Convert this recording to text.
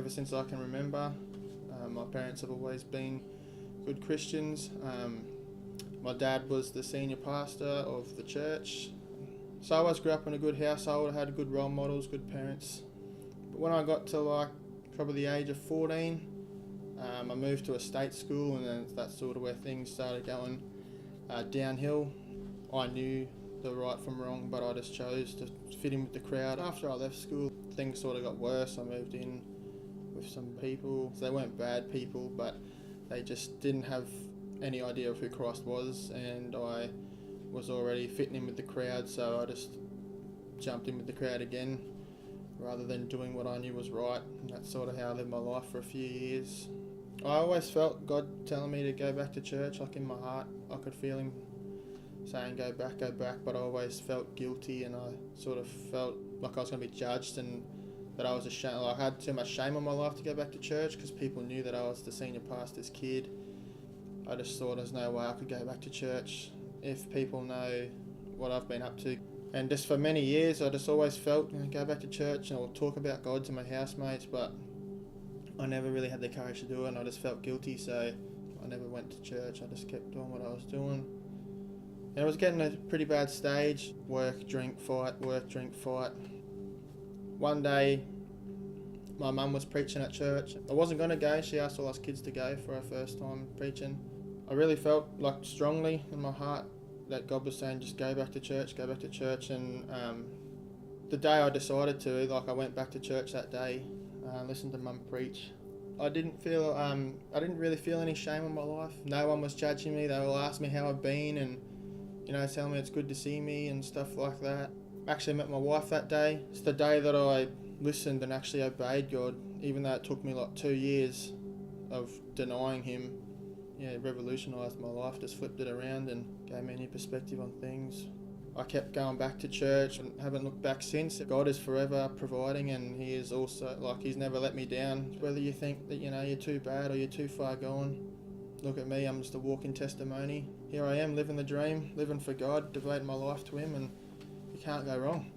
ever since I can remember. My parents have always been good Christians. My dad was the senior pastor of the church. So I always grew up in a good household. I had good role models, good parents. But when I got to probably the age of 14, I moved to a state school, and then that's sort of where things started going downhill. I knew the right from wrong, but I just chose to fit in with the crowd. After I left school, things sort of got worse. I moved in with some people. So they weren't bad people, but they just didn't have any idea of who Christ was, and I was already fitting in with the crowd, so I just jumped in with the crowd again rather than doing what I knew was right. And that's sort of how I lived my life for a few years. I always felt God telling me to go back to church, like in my heart. I could feel him saying go back, but I always felt guilty, and I sort of felt like I was going to be judged and that I was ashamed. I had too much shame on my life to go back to church because people knew that I was the senior pastor's kid. I just thought there's no way I could go back to church if people know what I've been up to. And just for many years I just always felt, go back to church and I'll talk about God to my housemates, but I never really had the courage to do it, and I just felt guilty, so I never went to church. I just kept doing what I was doing. And it was getting a pretty bad stage. Work, drink, fight. One day, my mum was preaching at church. I wasn't going to go. She asked all us kids to go for our first time preaching. I really felt like strongly in my heart that God was saying, just go back to church. And the day I decided to, I went back to church that day, listened to Mum preach. I didn't really feel any shame in my life. No one was judging me. They all asked me how I've been and, telling me it's good to see me and stuff like that. I actually met my wife that day. It's the day that I listened and actually obeyed God, even though it took me 2 years of denying him. It revolutionised my life, just flipped it around and gave me a new perspective on things. I kept going back to church and haven't looked back since. God is forever providing, and he is also, he's never let me down. Whether you think that, you're too bad or you're too far gone, look at me, I'm just a walking testimony. Here I am, living the dream, living for God, devoting my life to him, and you can't go wrong.